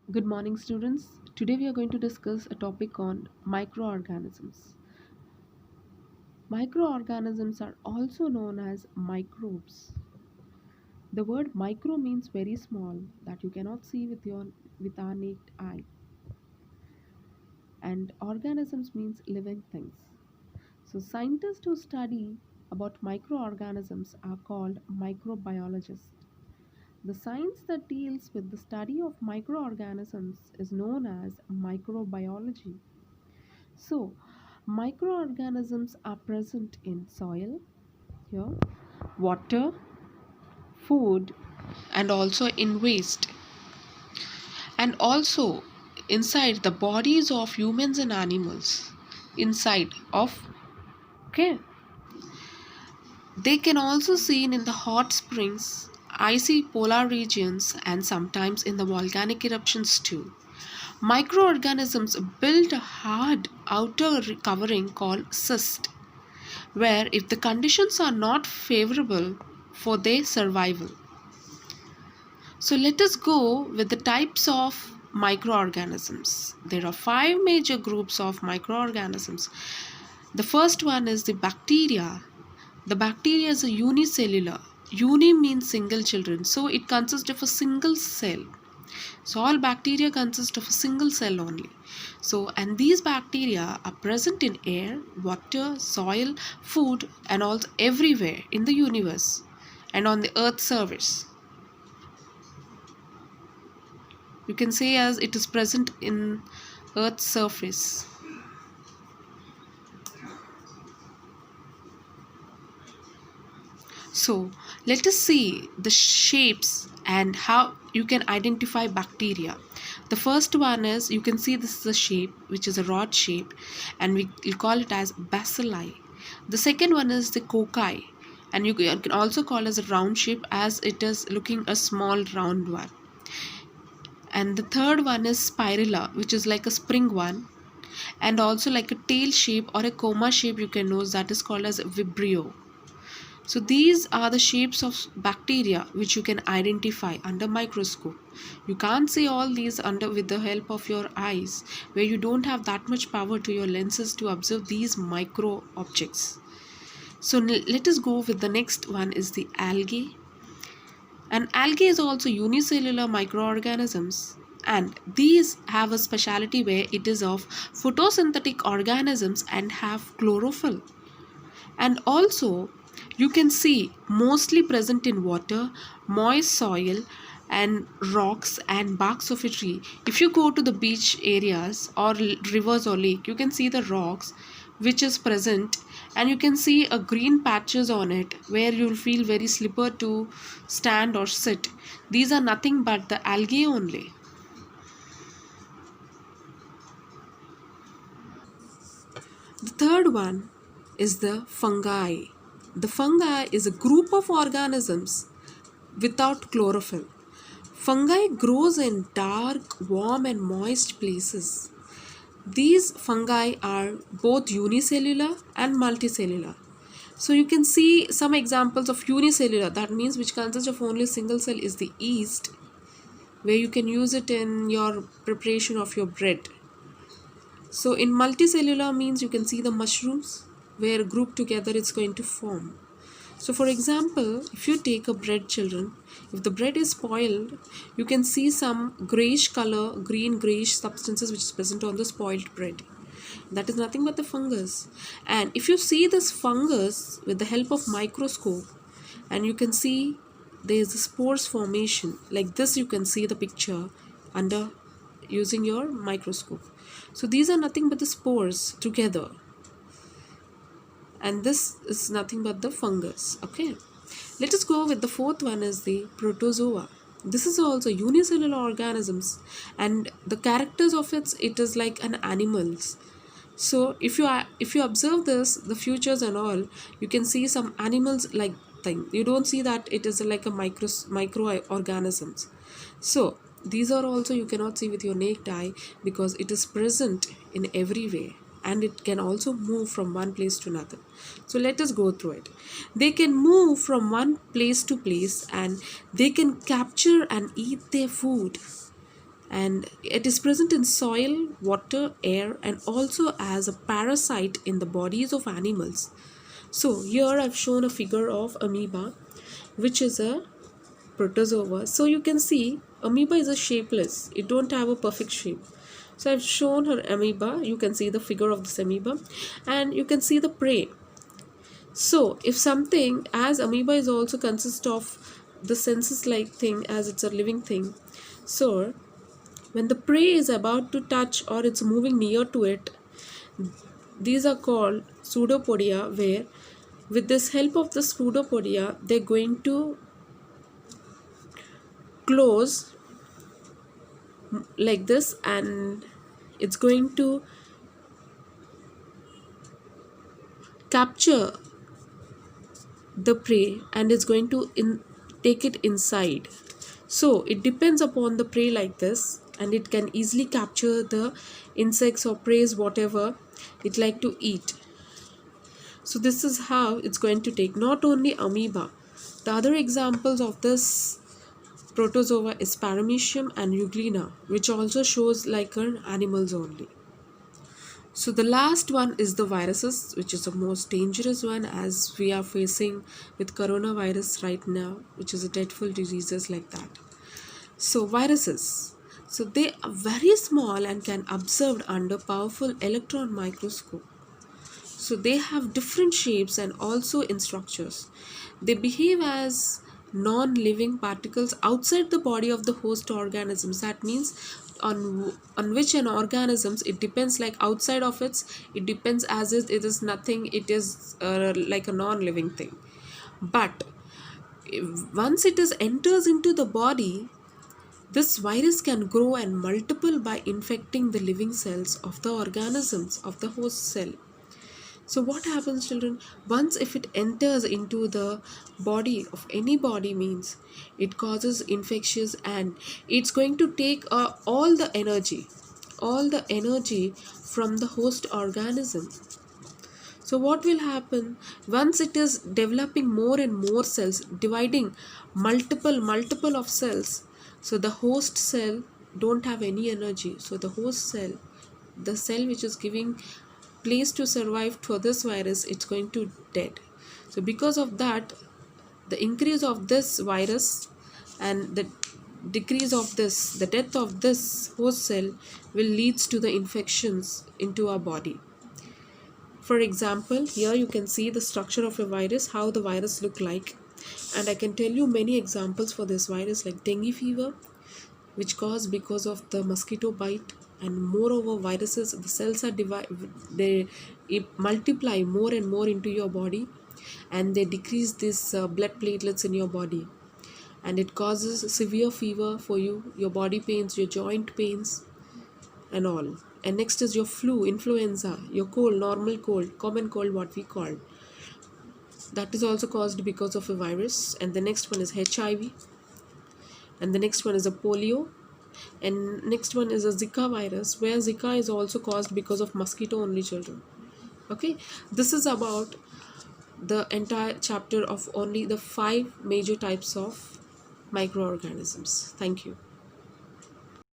Good morning, students. Today we are going to discuss a topic on microorganisms. Microorganisms are also known as microbes. The word micro means very small that you cannot see with our naked eye, and organisms means living things. So scientists who study about microorganisms are called microbiologists. The science that deals with the study of microorganisms is known as microbiology. So, microorganisms are present in soil, here, water, food, and also in waste, and also inside the bodies of humans and animals. Inside of, okay, they can also seen in the hot springs, icy polar regions, and sometimes in the volcanic eruptions too. Microorganisms build a hard outer covering called cyst where if the conditions are not favorable for their survival. So let us go with the types of microorganisms. There are five major groups of microorganisms. The first one is the bacteria. The bacteria is a unicellular. Uni means single children, so it consists of a single cell. So all bacteria consist of a single cell only. So and these bacteria are present in air, water, soil, food and also everywhere in the universe and on the earth's surface. You can say as it is present in earth's surface. So let us see the shapes and how you can identify bacteria. The first one is you can see this is a shape which is a rod shape and we call it as bacilli. The second one is the cocci and you can also call as a round shape as it is looking a small round one. And the third one is spirilla which is like a spring one and also like a tail shape or a coma shape you can know that is called as vibrio. So these are the shapes of bacteria which you can identify under microscope. You can't see all these under with the help of your eyes where you don't have that much power to your lenses to observe these micro objects. So let us go with the next one is the algae. And algae is also unicellular microorganisms and these have a speciality where it is of photosynthetic organisms and have chlorophyll. And also you can see mostly present in water, moist soil and rocks and barks of a tree. If you go to the beach areas or rivers or lake, you can see the rocks which is present and you can see a green patches on it where you'll feel very slipper to stand or sit. These are nothing but the algae only. The third one is the fungi. The fungi is a group of organisms without chlorophyll. Fungi grows in dark, warm and moist places. These fungi are both unicellular and multicellular. So you can see some examples of unicellular, that means which consists of only a single cell is the yeast, where you can use it in your preparation of your bread. So in multicellular means you can see the mushrooms where grouped together it's going to form. So for example, if you take a bread children, if the bread is spoiled, you can see some grayish color, green grayish substances which is present on the spoiled bread. That is nothing but the fungus. And if you see this fungus with the help of microscope and you can see there is a spores formation like this, you can see the picture under using your microscope. So these are nothing but the spores together and this is nothing but the fungus. Okay, let us go with the fourth one is the protozoa. This is also unicellular organisms and the characters of it is like an animals. So if you observe this the futures and all, you can see some animals like thing, you don't see that it is like a microorganisms. So these are also you cannot see with your naked eye because it is present in every way and it can also move from one place to another. So let us go through it. They can move from one place to place and they can capture and eat their food and it is present in soil, water, air, and also as a parasite in the bodies of animals. So here I've shown a figure of amoeba, which is a protozoa. So you can see amoeba is a shapeless, it don't have a perfect shape. So I've shown her amoeba, you can see the figure of this amoeba, and you can see the prey. So if something, as amoeba is also consist of the senses like thing, as it's a living thing, so when the prey is about to touch or it's moving near to it, these are called pseudopodia, where with this help of the pseudopodia they're going to close like this, and it's going to capture the prey and it's going to take it inside. So it depends upon the prey like this, and it can easily capture the insects or preys whatever it like to eat. So this is how it's going to take. Not only amoeba, the other examples of this protozoa is paramecium and euglena, which also shows like an animals only. So the last one is the viruses, which is the most dangerous one, as we are facing with coronavirus right now, which is a dreadful diseases like that. So viruses, so they are very small and can observed under powerful electron microscope. So they have different shapes and also in structures. They behave as non-living particles outside the body of the host organisms. That means on which an organisms it depends, like outside of it depends, as it is nothing, it is like a non-living thing. But once it is enters into the body, this virus can grow and multiple by infecting the living cells of the organisms of the host cell. So what happens, children? Once if it enters into the body of anybody, means it causes infectious, and it's going to take all the energy from the host organism. So what will happen once it is developing more and more cells, dividing multiple of cells? So the host cell don't have any energy. So the host cell, the cell which is giving place to survive for this virus, it's going to dead. So because of that, the increase of this virus and the decrease of this, the death of this host cell will leads to the infections into our body. For example, here you can see the structure of a virus, how the virus look like, and I can tell you many examples for this virus, like dengue fever, which caused because of the mosquito bite. And moreover, viruses, the cells are they multiply more and more into your body, and they decrease this blood platelets in your body, and it causes severe fever for you, your body pains, your joint pains and all. And next is your flu, influenza, your cold, normal cold, common cold, what we call, that is also caused because of a virus. And the next one is HIV, and the next one is a polio, and next one is a Zika virus, where Zika is also caused because of mosquito only, children. Okay, this is about the entire chapter of only the 5 major types of microorganisms. Thank you.